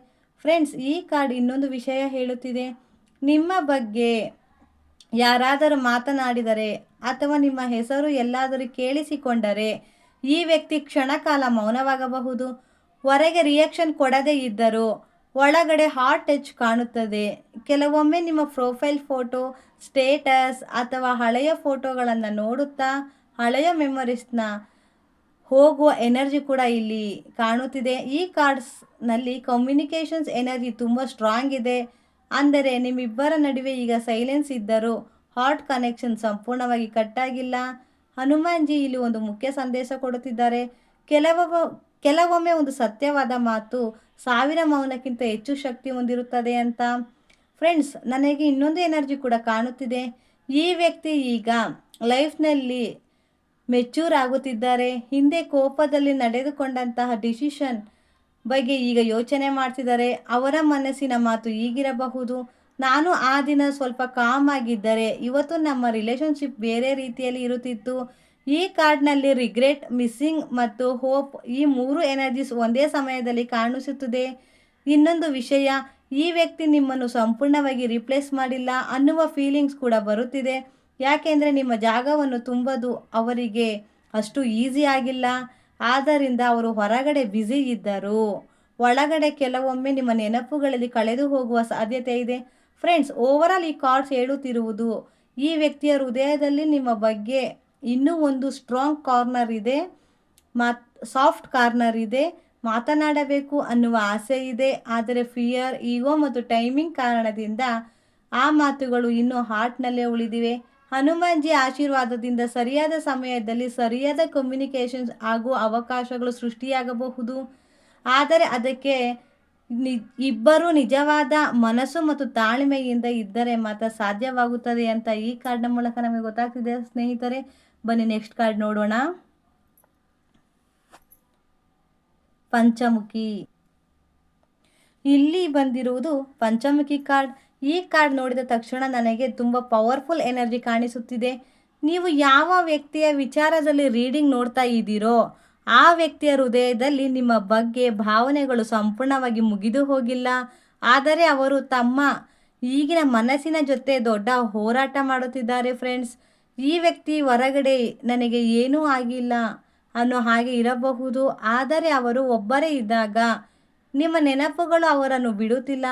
ಫ್ರೆಂಡ್ಸ್, ಈ ಕಾರ್ಡ್ ಇನ್ನೊಂದು ವಿಷಯ ಹೇಳುತ್ತಿದೆ: ನಿಮ್ಮ ಬಗ್ಗೆ ಯಾರಾದರೂ ಮಾತನಾಡಿದರೆ ಅಥವಾ ನಿಮ್ಮ ಹೆಸರು ಎಲ್ಲಾದರೂ ಕೇಳಿಸಿಕೊಂಡರೆ ಈ ವ್ಯಕ್ತಿ ಕ್ಷಣಕಾಲ ಮೌನವಾಗಬಹುದು. ಹೊರಗೆ ರಿಯಾಕ್ಷನ್ ಕೊಡದೇ ಇದ್ದರೂ ಒಳಗಡೆ ಹಾರ್ಟ್ ಟಚ್ ಕಾಣುತ್ತದೆ. ಕೆಲವೊಮ್ಮೆ ನಿಮ್ಮ ಪ್ರೊಫೈಲ್ ಫೋಟೋ, ಸ್ಟೇಟಸ್ ಅಥವಾ ಹಳೆಯ ಫೋಟೋಗಳನ್ನು ನೋಡುತ್ತಾ ಹಳೆಯ ಮೆಮೊರೀಸ್ನ ಹೋಗುವ ಎನರ್ಜಿ ಕೂಡ ಇಲ್ಲಿ ಕಾಣುತ್ತಿದೆ. ಈ ಕಾರ್ಡ್ಸ್ನಲ್ಲಿ ಕಮ್ಯುನಿಕೇಷನ್ಸ್ ಎನರ್ಜಿ ತುಂಬ ಸ್ಟ್ರಾಂಗ್ ಇದೆ. ಅಂದರೆ ನಿಮ್ಮಿಬ್ಬರ ನಡುವೆ ಈಗ ಸೈಲೆನ್ಸ್ ಇದ್ದರೂ ಹಾರ್ಟ್ ಕನೆಕ್ಷನ್ ಸಂಪೂರ್ಣವಾಗಿ ಕಟ್ಟಾಗಿಲ್ಲ. ಹನುಮಾನ್ಜಿ ಇಲ್ಲಿ ಒಂದು ಮುಖ್ಯ ಸಂದೇಶ ಕೊಡುತ್ತಿದ್ದಾರೆ: ಕೆಲವೊಮ್ಮೆ ಒಂದು ಸತ್ಯವಾದ ಮಾತು 1000 ಮೌನಕ್ಕಿಂತ ಹೆಚ್ಚು ಶಕ್ತಿ ಹೊಂದಿರುತ್ತದೆ ಅಂತ. ಫ್ರೆಂಡ್ಸ್, ನನಗೆ ಇನ್ನೊಂದು ಎನರ್ಜಿ ಕೂಡ ಕಾಣುತ್ತಿದೆ. ಈ ವ್ಯಕ್ತಿ ಈಗ ಲೈಫ್ನಲ್ಲಿ ಮೆಚ್ಯೂರ್ ಆಗುತ್ತಿದ್ದಾರೆ. ಹಿಂದೆ ಕೋಪದಲ್ಲಿ ನಡೆದುಕೊಂಡಂತಹ ಡಿಸಿಷನ್ ಬಗ್ಗೆ ಈಗ ಯೋಚನೆ ಮಾಡ್ತಿದ್ದಾರೆ. ಅವರ ಮನಸ್ಸಿನ ಮಾತು ಹೀಗಿರಬಹುದು: ನಾನು ಆ ದಿನ ಸ್ವಲ್ಪ ಕಾಮ್ ಆಗಿದ್ದರೆ ಇವತ್ತು ನಮ್ಮ ರಿಲೇಶನ್ಶಿಪ್ ಬೇರೆ ರೀತಿಯಲ್ಲಿ ಇರುತ್ತಿತ್ತು. ಈ ಕಾರ್ಡ್ನಲ್ಲಿ ರಿಗ್ರೆಟ್, ಮಿಸ್ಸಿಂಗ್ ಮತ್ತು ಹೋಪ್, ಈ ಮೂರು ಎನರ್ಜೀಸ್ ಒಂದೇ ಸಮಯದಲ್ಲಿ ಕಾಣಿಸುತ್ತದೆ. ಇನ್ನೊಂದು ವಿಷಯ, ಈ ವ್ಯಕ್ತಿ ನಿಮ್ಮನ್ನು ಸಂಪೂರ್ಣವಾಗಿ ರಿಪ್ಲೇಸ್ ಮಾಡಿಲ್ಲ ಅನ್ನುವ ಫೀಲಿಂಗ್ಸ್ ಕೂಡ ಬರುತ್ತಿದೆ. ಯಾಕೆಂದರೆ ನಿಮ್ಮ ಜಾಗವನ್ನು ತುಂಬೋದು ಅವರಿಗೆ ಅಷ್ಟು ಈಸಿ ಆಗಿಲ್ಲ. ಆದ್ದರಿಂದ ಅವರು ಹೊರಗಡೆ ಬ್ಯುಸಿ ಇದ್ದರು. ಒಳಗಡೆ ಕೆಲವೊಮ್ಮೆ ನಿಮ್ಮ ನೆನಪುಗಳಲ್ಲಿ ಕಳೆದು ಹೋಗುವ ಸಾಧ್ಯತೆ ಇದೆ. ಫ್ರೆಂಡ್ಸ್, ಓವರಾಲ್ ಈ ಕಾರ್ಡ್ಸ್ ಹೇಳುತ್ತಿರುವುದು, ಈ ವ್ಯಕ್ತಿಯ ಹೃದಯದಲ್ಲಿ ನಿಮ್ಮ ಬಗ್ಗೆ ಇನ್ನೂ ಒಂದು ಸ್ಟ್ರಾಂಗ್ ಕಾರ್ನರ್ ಇದೆ, ಸಾಫ್ಟ್ ಕಾರ್ನರ್ ಇದೆ. ಮಾತನಾಡಬೇಕು ಅನ್ನುವ ಆಸೆ ಇದೆ. ಆದರೆ ಫಿಯರ್, ಈಗೋ ಮತ್ತು ಟೈಮಿಂಗ್ ಕಾರಣದಿಂದ ಆ ಮಾತುಗಳು ಇನ್ನೂ ಹಾರ್ಟ್ನಲ್ಲೇ ಉಳಿದಿವೆ. ಹನುಮಾನ್ಜಿ ಆಶೀರ್ವಾದದಿಂದ ಸರಿಯಾದ ಸಮಯದಲ್ಲಿ ಸರಿಯಾದ ಕಮ್ಯುನಿಕೇಷನ್ಸ್ ಆಗುವ ಅವಕಾಶಗಳು ಸೃಷ್ಟಿಯಾಗಬಹುದು. ಆದರೆ ಅದಕ್ಕೆ ಇಬ್ಬರು ನಿಜವಾದ ಮನಸ್ಸು ಮತ್ತು ತಾಳ್ಮೆಯಿಂದ ಇದ್ದರೆ ಮಾತ್ರ ಸಾಧ್ಯವಾಗುತ್ತದೆ ಅಂತ ಈ ಕಾರ್ಡ್ನ ಮೂಲಕ ನಮಗೆ ಗೊತ್ತಾಗ್ತಿದೆ ಸ್ನೇಹಿತರೆ. ಬನ್ನಿ ನೆಕ್ಸ್ಟ್ ಕಾರ್ಡ್ ನೋಡೋಣ. ಪಂಚಮುಖಿ. ಇಲ್ಲಿ ಬಂದಿರುವುದು ಪಂಚಮುಖಿ ಕಾರ್ಡ್. ಈ ಕಾರ್ಡ್ ನೋಡಿದ ತಕ್ಷಣ ನನಗೆ ತುಂಬ ಪವರ್ಫುಲ್ ಎನರ್ಜಿ ಕಾಣಿಸುತ್ತಿದೆ. ನೀವು ಯಾವ ವ್ಯಕ್ತಿಯ ವಿಚಾರದಲ್ಲಿ ರೀಡಿಂಗ್ ನೋಡ್ತಾ ಇದ್ದೀರೋ ಆ ವ್ಯಕ್ತಿಯ ಹೃದಯದಲ್ಲಿ ನಿಮ್ಮ ಬಗ್ಗೆ ಭಾವನೆಗಳು ಸಂಪೂರ್ಣವಾಗಿ ಮುಗಿದು ಹೋಗಿಲ್ಲ. ಆದರೆ ಅವರು ತಮ್ಮ ಈಗಿನ ಮನಸ್ಸಿನ ಜೊತೆ ದೊಡ್ಡ ಹೋರಾಟ ಮಾಡುತ್ತಿದ್ದಾರೆ ಫ್ರೆಂಡ್ಸ್. ಈ ವ್ಯಕ್ತಿ ಹೊರಗಡೆ ನನಗೆ ಏನೂ ಆಗಿಲ್ಲ ಅನ್ನೋ ಹಾಗೆ ಇರಬಹುದು. ಆದರೆ ಅವರು ಒಬ್ಬರೇ ಇದ್ದಾಗ ನಿಮ್ಮ ನೆನಪುಗಳು ಅವರನ್ನು ಬಿಡುತ್ತಿಲ್ಲ.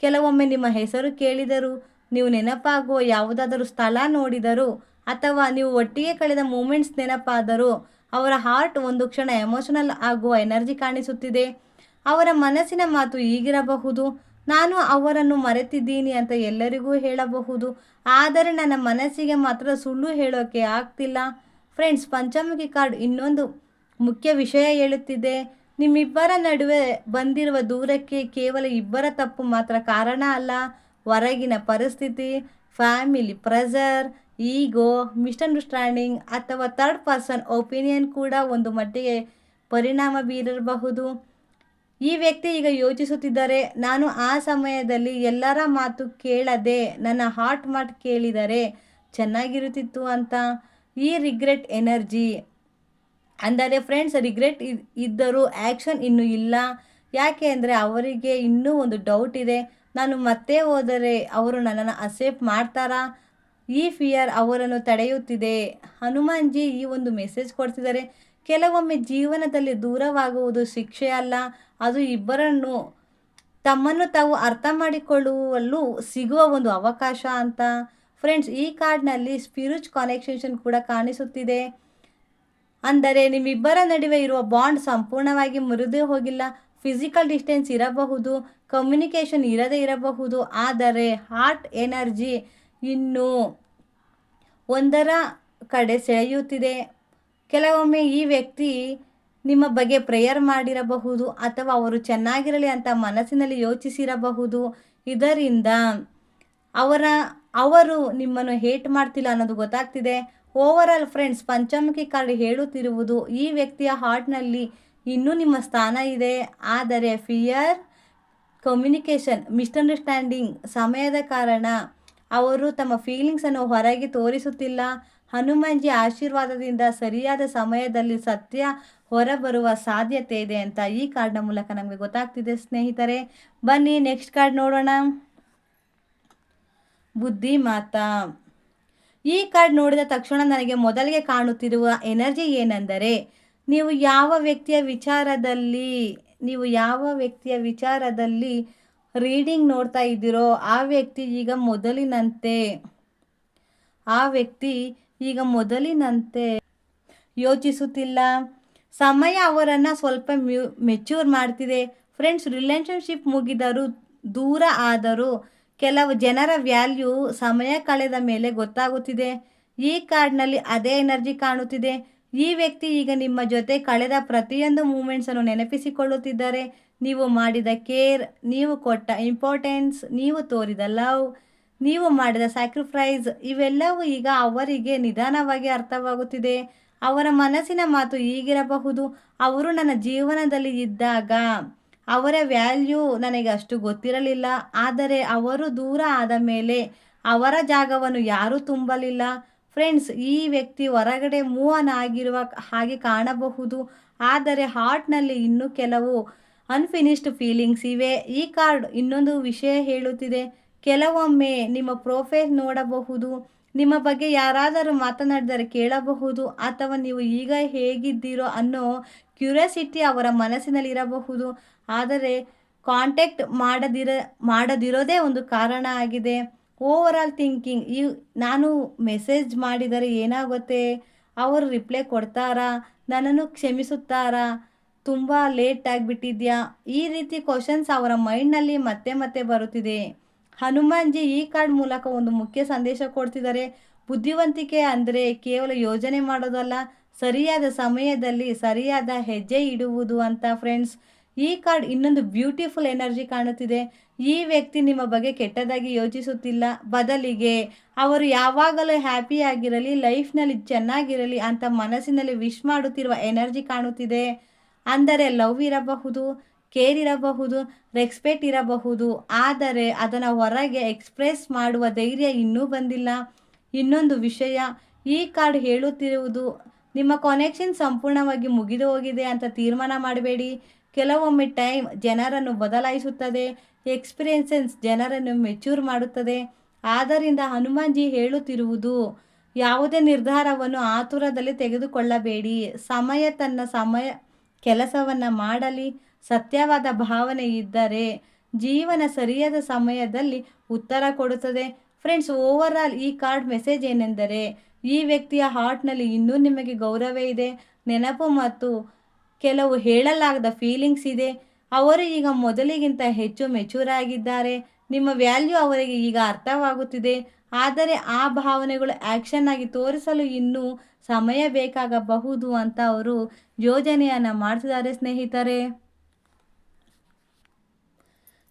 ಕೆಲವೊಮ್ಮೆ ನಿಮ್ಮ ಹೆಸರು ಕೇಳಿದರು, ನೀವು ನೆನಪಾಗುವ ಯಾವುದಾದರೂ ಸ್ಥಳ ನೋಡಿದರು ಅಥವಾ ನೀವು ಒಟ್ಟಿಗೆ ಕಳೆದ ಮೂಮೆಂಟ್ಸ್ ನೆನಪಾದರೂ ಅವರ ಹಾರ್ಟ್ ಒಂದು ಕ್ಷಣ ಎಮೋಷನಲ್ ಆಗುವ ಎನರ್ಜಿ ಕಾಣಿಸುತ್ತಿದೆ. ಅವರ ಮನಸ್ಸಿನ ಮಾತು ಹೀಗಿರಬಹುದು: ನಾನು ಅವರನ್ನು ಮರೆತಿದ್ದೀನಿ ಅಂತ ಎಲ್ಲರಿಗೂ ಹೇಳಬಹುದು, ಆದರೆ ನನ್ನ ಮನಸ್ಸಿಗೆ ಮಾತ್ರ ಸುಳ್ಳು ಹೇಳೋಕ್ಕೆ ಆಗ್ತಿಲ್ಲ. ಫ್ರೆಂಡ್ಸ್, ಪಂಚಮುಖಿ ಕಾರ್ಡ್ ಇನ್ನೊಂದು ಮುಖ್ಯ ವಿಷಯ ಹೇಳುತ್ತಿದೆ. ನಿಮ್ಮಿಬ್ಬರ ನಡುವೆ ಬಂದಿರುವ ದೂರಕ್ಕೆ ಕೇವಲ ಇಬ್ಬರ ತಪ್ಪು ಮಾತ್ರ ಕಾರಣ ಅಲ್ಲ. ಹೊರಗಿನ ಪರಿಸ್ಥಿತಿ, ಫ್ಯಾಮಿಲಿ ಪ್ರೆಷರ್, ಈಗೋ, ಮಿಸ್ಅಂಡರ್ಸ್ಟ್ಯಾಂಡಿಂಗ್ ಅಥವಾ ಥರ್ಡ್ ಪರ್ಸನ್ ಒಪಿನಿಯನ್ ಕೂಡ ಒಂದು ಮಟ್ಟಿಗೆ ಪರಿಣಾಮ ಬೀರಬಹುದು. ಈ ವ್ಯಕ್ತಿ ಈಗ ಯೋಚಿಸುತ್ತಿದ್ದಾರೆ, ನಾನು ಆ ಸಮಯದಲ್ಲಿ ಎಲ್ಲರ ಮಾತು ಕೇಳದೆ ನನ್ನ ಹಾರ್ಟ್ ಮಾತು ಕೇಳಿದರೆ ಚೆನ್ನಾಗಿರುತ್ತಿತ್ತು ಅಂತ. ಈ ರಿಗ್ರೆಟ್ ಎನರ್ಜಿ ಅಂದರೆ ಫ್ರೆಂಡ್ಸ್, ರಿಗ್ರೆಟ್ ಇದ್ದರೂ ಆ್ಯಕ್ಷನ್ ಇನ್ನೂ ಇಲ್ಲ. ಯಾಕೆ ಅಂದರೆ ಅವರಿಗೆ ಇನ್ನೂ ಒಂದು ಡೌಟ್ ಇದೆ, ನಾನು ಮತ್ತೆ ಹೋದರೆ ಅವರು ನನ್ನನ್ನು ಅಕ್ಸೆಪ್ಟ್ ಮಾಡ್ತಾರಾ? ಈ ಫಿಯರ್ ಅವರನ್ನು ತಡೆಯುತ್ತಿದೆ. ಹನುಮಾನ್ಜಿ ಈ ಒಂದು ಮೆಸೇಜ್ ಕೊಡ್ತಿದ್ದಾರೆ, ಕೆಲವೊಮ್ಮೆ ಜೀವನದಲ್ಲಿ ದೂರವಾಗುವುದು ಶಿಕ್ಷೆ ಅಲ್ಲ, ಅದು ಇಬ್ಬರನ್ನು ತಮ್ಮನ್ನು ತಾವು ಅರ್ಥ ಮಾಡಿಕೊಳ್ಳುವಲ್ಲೂ ಸಿಗುವ ಒಂದು ಅವಕಾಶ ಅಂತ. ಫ್ರೆಂಡ್ಸ್, ಈ ಕಾರ್ಡ್ನಲ್ಲಿ ಸ್ಪಿರಿಚುವಲ್ ಕನೆಕ್ಷನ್ ಕೂಡ ಕಾಣಿಸುತ್ತಿದೆ. ಅಂದರೆ ನಿಮ್ಮಿಬ್ಬರ ನಡುವೆ ಇರುವ ಬಾಂಡ್ ಸಂಪೂರ್ಣವಾಗಿ ಮುರಿದು ಹೋಗಿಲ್ಲ. ಫಿಸಿಕಲ್ ಡಿಸ್ಟೆನ್ಸ್ ಇರಬಹುದು, ಕಮ್ಯುನಿಕೇಷನ್ ಇರದೇ ಇರಬಹುದು, ಆದರೆ ಹಾರ್ಟ್ ಎನರ್ಜಿ ಇನ್ನೂ ಒಂದರ ಕಡೆ ಸೆಳೆಯುತ್ತಿದೆ. ಕೆಲವೊಮ್ಮೆ ಈ ವ್ಯಕ್ತಿ ನಿಮ್ಮ ಬಗ್ಗೆ ಪ್ರೇಯರ್ ಮಾಡಿರಬಹುದು ಅಥವಾ ಅವರು ಚೆನ್ನಾಗಿರಲಿ ಅಂತ ಮನಸ್ಸಿನಲ್ಲಿ ಯೋಚಿಸಿರಬಹುದು. ಇದರಿಂದ ಅವರು ನಿಮ್ಮನ್ನು ಹೇಟ್ ಮಾಡ್ತಿಲ್ಲ ಅನ್ನೋದು ಗೊತ್ತಾಗ್ತಿದೆ. ಓವರಾಲ್ ಫ್ರೆಂಡ್ಸ್, ಪಂಚಮುಖಿ ಕಾರ್ಡ್ ಹೇಳುತ್ತಿರುವುದು, ಈ ವ್ಯಕ್ತಿಯ ಹಾರ್ಟ್ನಲ್ಲಿ ಇನ್ನೂ ನಿಮ್ಮ ಸ್ಥಾನ ಇದೆ. ಆದರೆ ಫಿಯರ್, ಕಮ್ಯುನಿಕೇಷನ್, ಮಿಸ್ಅಂಡರ್ಸ್ಟ್ಯಾಂಡಿಂಗ್ ಸಮಯದ ಕಾರಣ ಅವರು ತಮ್ಮ ಫೀಲಿಂಗ್ಸನ್ನು ಹೊರಗೆ ತೋರಿಸುತ್ತಿಲ್ಲ. ಹನುಮಾನ್ಜಿ ಆಶೀರ್ವಾದದಿಂದ ಸರಿಯಾದ ಸಮಯದಲ್ಲಿ ಸತ್ಯ ಹೊರಬರುವ ಸಾಧ್ಯತೆ ಇದೆ ಅಂತ ಈ ಕಾರ್ಡ್ನ ಮೂಲಕ ನಮಗೆ ಗೊತ್ತಾಗ್ತಿದೆ ಸ್ನೇಹಿತರೆ. ಬನ್ನಿ ನೆಕ್ಸ್ಟ್ ಕಾರ್ಡ್ ನೋಡೋಣ. ಬುದ್ಧಿಮಾತಾ. ಈ ಕಾರ್ಡ್ ನೋಡಿದ ತಕ್ಷಣ ನನಗೆ ಮೊದಲಿಗೆ ಕಾಣುತ್ತಿರುವ ಎನರ್ಜಿ ಏನೆಂದರೆ, ನೀವು ಯಾವ ವ್ಯಕ್ತಿಯ ವಿಚಾರದಲ್ಲಿ ರೀಡಿಂಗ್ ನೋಡ್ತಾ ಇದ್ದೀರೋ ಆ ವ್ಯಕ್ತಿ ಈಗ ಮೊದಲಿನಂತೆ ಯೋಚಿಸುತ್ತಿಲ್ಲ. ಸಮಯ ಅವರನ್ನು ಸ್ವಲ್ಪ ಮೆಚ್ಯೂರ್ ಮಾಡ್ತಿದೆ. ಫ್ರೆಂಡ್ಸ್, ರಿಲೇಶನ್ಶಿಪ್ ಮುಗಿದರೂ ದೂರ ಆದರೂ ಕೆಲವು ಜನರ ವ್ಯಾಲ್ಯೂ ಸಮಯ ಕಳೆದ ಮೇಲೆ ಗೊತ್ತಾಗುತ್ತಿದೆ. ಈ ಕಾರ್ಡ್ನಲ್ಲಿ ಅದೇ ಎನರ್ಜಿ ಕಾಣುತ್ತಿದೆ. ಈ ವ್ಯಕ್ತಿ ಈಗ ನಿಮ್ಮ ಜೊತೆ ಕಳೆದ ಪ್ರತಿಯೊಂದು ಮೂಮೆಂಟ್ಸನ್ನು ನೆನಪಿಸಿಕೊಳ್ಳುತ್ತಿದ್ದಾರೆ. ನೀವು ಮಾಡಿದ ಕೇರ್, ನೀವು ಕೊಟ್ಟ ಇಂಪಾರ್ಟೆನ್ಸ್, ನೀವು ತೋರಿದ ಲವ್, ನೀವು ಮಾಡಿದ ಸ್ಯಾಕ್ರಿಫೈಸ್, ಇವೆಲ್ಲವೂ ಈಗ ಅವರಿಗೆ ನಿಧಾನವಾಗಿ ಅರ್ಥವಾಗುತ್ತಿದೆ. ಅವರ ಮನಸ್ಸಿನ ಮಾತು ಹೀಗಿರಬಹುದು: ಅವರು ನನ್ನ ಜೀವನದಲ್ಲಿ ಇದ್ದಾಗ ಅವರ ವ್ಯಾಲ್ಯೂ ನನಗೆ ಅಷ್ಟು ಗೊತ್ತಿರಲಿಲ್ಲ, ಆದರೆ ಅವರು ದೂರ ಆದ ಮೇಲೆ ಅವರ ಜಾಗವನ್ನು ಯಾರೂ ತುಂಬಲಿಲ್ಲ. ಫ್ರೆಂಡ್ಸ್, ಈ ವ್ಯಕ್ತಿ ಹೊರಗಡೆ ಮೂವ್ ಆನ್ ಆಗಿರುವ ಹಾಗೆ ಕಾಣಬಹುದು, ಆದರೆ ಹಾರ್ಟ್ನಲ್ಲಿ ಇನ್ನೂ ಕೆಲವು ಅನ್ಫಿನಿಶ್ಡ್ ಫೀಲಿಂಗ್ಸ್ ಇವೆ. ಈ ಕಾರ್ಡ್ ಇನ್ನೊಂದು ವಿಷಯ ಹೇಳುತ್ತಿದೆ. ಕೆಲವೊಮ್ಮೆ ನಿಮ್ಮ ಪ್ರೊಫೈಲ್ ನೋಡಬಹುದು, ನಿಮ್ಮ ಬಗ್ಗೆ ಯಾರಾದರೂ ಮಾತನಾಡಿದರೆ ಕೇಳಬಹುದು, ಅಥವಾ ನೀವು ಈಗ ಹೇಗಿದ್ದೀರೋ ಅನ್ನೋ ಕ್ಯೂರಿಯಾಸಿಟಿ ಅವರ ಮನಸ್ಸಿನಲ್ಲಿರಬಹುದು, ಆದರೆ ಕಾಂಟ್ಯಾಕ್ಟ್ ಮಾಡದಿರೋದೇ ಒಂದು ಕಾರಣ ಆಗಿದೆ. ಓವರ್ ಆಲ್ ಥಿಂಕಿಂಗ್, ನಾನು ಮೆಸೇಜ್ ಮಾಡಿದರೆ ಏನಾಗುತ್ತೆ, ಅವರು ರಿಪ್ಲೈ ಕೊಡ್ತಾರಾ, ನನ್ನನ್ನು ಕ್ಷಮಿಸುತ್ತಾರಾ, ತುಂಬ ಲೇಟ್ ಆಗಿಬಿಟ್ಟಿದ್ಯಾ, ಈ ರೀತಿ ಕ್ವಶನ್ಸ್ ಅವರ ಮೈಂಡ್ನಲ್ಲಿ ಮತ್ತೆ ಮತ್ತೆ ಬರುತ್ತಿದೆ. ಹನುಮಾನ್ಜಿ ಈ ಕಾರ್ಡ್ ಮೂಲಕ ಒಂದು ಮುಖ್ಯ ಸಂದೇಶ ಕೊಡ್ತಿದ್ದಾರೆ. ಬುದ್ಧಿವಂತಿಕೆ ಅಂದರೆ ಕೇವಲ ಯೋಜನೆ ಮಾಡೋದಲ್ಲ, ಸರಿಯಾದ ಸಮಯದಲ್ಲಿ ಸರಿಯಾದ ಹೆಜ್ಜೆ ಇಡುವುದು ಅಂತ. ಫ್ರೆಂಡ್ಸ್, ಈ ಕಾರ್ಡ್ ಇನ್ನೊಂದು ಬ್ಯೂಟಿಫುಲ್ ಎನರ್ಜಿ ಕಾಣುತ್ತಿದೆ. ಈ ವ್ಯಕ್ತಿ ನಿಮ್ಮ ಬಗ್ಗೆ ಕೆಟ್ಟದಾಗಿ ಯೋಚಿಸುತ್ತಿಲ್ಲ, ಬದಲಿಗೆ ಅವರು ಯಾವಾಗಲೂ ಹ್ಯಾಪಿಯಾಗಿರಲಿ, ಲೈಫ್ನಲ್ಲಿ ಚೆನ್ನಾಗಿರಲಿ ಅಂತ ಮನಸ್ಸಿನಲ್ಲಿ ವಿಶ್ ಮಾಡುತ್ತಿರುವ ಎನರ್ಜಿ ಕಾಣುತ್ತಿದೆ. ಅಂದರೆ ಲವ್ ಇರಬಹುದು, ಕೇರ್ ಇರಬಹುದು, ರೆಸ್ಪೆಕ್ಟ್ ಇರಬಹುದು, ಆದರೆ ಅದನ್ನು ಹೊರಗೆ ಎಕ್ಸ್ಪ್ರೆಸ್ ಮಾಡುವ ಧೈರ್ಯ ಇನ್ನೂ ಬಂದಿಲ್ಲ. ಇನ್ನೊಂದು ವಿಷಯ, ಈ ಕಾರ್ಡ್ ಹೇಳುತ್ತಿರುವುದು ನಿಮ್ಮ ಕನೆಕ್ಷನ್ ಸಂಪೂರ್ಣವಾಗಿ ಮುಗಿದು ಹೋಗಿದೆ ಅಂತ ತೀರ್ಮಾನ ಮಾಡಬೇಡಿ. ಕೆಲವೊಮ್ಮೆ ಟೈಮ್ ಜನರನ್ನು ಬದಲಾಯಿಸುತ್ತದೆ, ಎಕ್ಸ್ಪೀರಿಯನ್ಸಸ್ ಜನರನ್ನು ಮೆಚ್ಯೂರ್ ಮಾಡುತ್ತದೆ. ಆದ್ದರಿಂದ ಹನುಮಾನ್ಜಿ ಹೇಳುತ್ತಿರುವುದು, ಯಾವುದೇ ನಿರ್ಧಾರವನ್ನು ಆತುರದಲ್ಲಿ ತೆಗೆದುಕೊಳ್ಳಬೇಡಿ. ಸಮಯ ಕೆಲಸವನ್ನು ಮಾಡಲಿ. ಸತ್ಯವಾದ ಭಾವನೆ ಇದ್ದರೆ ಜೀವನ ಸರಿಯಾದ ಸಮಯದಲ್ಲಿ ಉತ್ತರ ಕೊಡುತ್ತದೆ. ಫ್ರೆಂಡ್ಸ್, ಓವರ್ ಆಲ್ ಈ ಕಾರ್ಡ್ ಮೆಸೇಜ್ ಏನೆಂದರೆ, ಈ ವ್ಯಕ್ತಿಯ ಹಾರ್ಟ್ನಲ್ಲಿ ಇನ್ನೂ ನಿಮಗೆ ಗೌರವ ಇದೆ, ನೆನಪು ಮತ್ತು ಕೆಲವು ಹೇಳಲಾಗದ ಫೀಲಿಂಗ್ಸ್ ಇದೆ. ಅವರು ಈಗ ಮೊದಲಿಗಿಂತ ಹೆಚ್ಚು ಮೆಚೂರ್ ಆಗಿದ್ದಾರೆ. ನಿಮ್ಮ ವ್ಯಾಲ್ಯೂ ಅವರಿಗೆ ಈಗ ಅರ್ಥವಾಗುತ್ತಿದೆ, ಆದರೆ ಆ ಭಾವನೆಗಳು ಆ್ಯಕ್ಷನ್ ಆಗಿ ತೋರಿಸಲು ಇನ್ನೂ ಸಮಯ ಬೇಕಾಗಬಹುದು ಅಂತ ಅವರು ಯೋಜನೆಯನ್ನು ಮಾಡ್ತಿದ್ದಾರೆ. ಸ್ನೇಹಿತರೆ,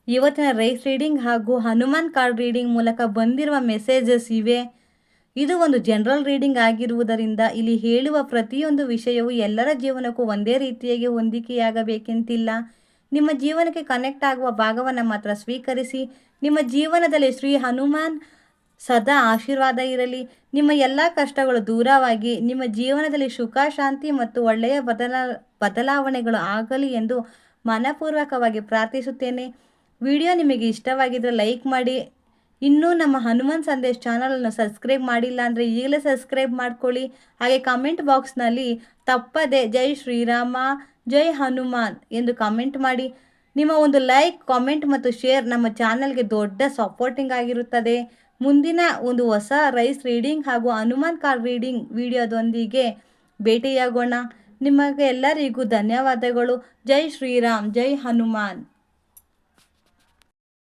ಇವತ್ತಿನ ರೈಸ್ ರೀಡಿಂಗ್ ಹಾಗೂ ಹನುಮಾನ್ ಕಾರ್ಡ್ ರೀಡಿಂಗ್ ಮೂಲಕ ಬಂದಿರುವ ಮೆಸೇಜಸ್ ಇವೆ. ಇದು ಒಂದು ಜನರಲ್ ರೀಡಿಂಗ್ ಆಗಿರುವುದರಿಂದ ಇಲ್ಲಿ ಹೇಳುವ ಪ್ರತಿಯೊಂದು ವಿಷಯವು ಎಲ್ಲರ ಜೀವನಕ್ಕೂ ಒಂದೇ ರೀತಿಯಾಗಿ ಹೊಂದಿಕೆಯಾಗಬೇಕೆಂತಿಲ್ಲ. ನಿಮ್ಮ ಜೀವನಕ್ಕೆ ಕನೆಕ್ಟ್ ಆಗುವ ಭಾಗವನ್ನು ಮಾತ್ರ ಸ್ವೀಕರಿಸಿ. ನಿಮ್ಮ ಜೀವನದಲ್ಲಿ ಶ್ರೀ ಹನುಮಾನ್ ಸದಾ ಆಶೀರ್ವಾದ ಇರಲಿ. ನಿಮ್ಮ ಎಲ್ಲ ಕಷ್ಟಗಳು ದೂರವಾಗಿ ನಿಮ್ಮ ಜೀವನದಲ್ಲಿ ಸುಖ, ಶಾಂತಿ ಮತ್ತು ಒಳ್ಳೆಯ ಬದಲಾವಣೆಗಳು ಆಗಲಿ ಎಂದು ಮನಪೂರ್ವಕವಾಗಿ ಪ್ರಾರ್ಥಿಸುತ್ತೇನೆ. ವಿಡಿಯೋ ನಿಮಗೆ ಇಷ್ಟವಾಗಿದ್ದರೆ ಲೈಕ್ ಮಾಡಿ. ಇನ್ನೂ ನಮ್ಮ ಹನುಮಾನ್ ಸಂದೇಶ್ ಚಾನಲನ್ನು ಸಬ್ಸ್ಕ್ರೈಬ್ ಮಾಡಿಲ್ಲ ಅಂದರೆ ಈಗಲೇ ಸಬ್ಸ್ಕ್ರೈಬ್ ಮಾಡ್ಕೊಳ್ಳಿ. ಹಾಗೆ ಕಮೆಂಟ್ ಬಾಕ್ಸ್ನಲ್ಲಿ ತಪ್ಪದೆ ಜೈ ಶ್ರೀರಾಮ, ಜೈ ಹನುಮಾನ್ ಎಂದು ಕಮೆಂಟ್ ಮಾಡಿ. ನಿಮ್ಮ ಒಂದು ಲೈಕ್, ಕಾಮೆಂಟ್ ಮತ್ತು ಶೇರ್ ನಮ್ಮ ಚಾನಲ್ಗೆ ದೊಡ್ಡ ಸಪೋರ್ಟಿಂಗ್ ಆಗಿರುತ್ತದೆ. ಮುಂದಿನ ಒಂದು ಹೊಸ ರೈಸ್ ರೀಡಿಂಗ್ ಹಾಗೂ ಹನುಮಾನ್ ಕಾರ್ಡ್ ರೀಡಿಂಗ್ ವಿಡಿಯೋದೊಂದಿಗೆ ಭೇಟಿಯಾಗೋಣ. ನಿಮಗೆ ಎಲ್ಲರಿಗೂ ಧನ್ಯವಾದಗಳು. ಜೈ ಶ್ರೀರಾಮ್, ಜೈ ಹನುಮಾನ್.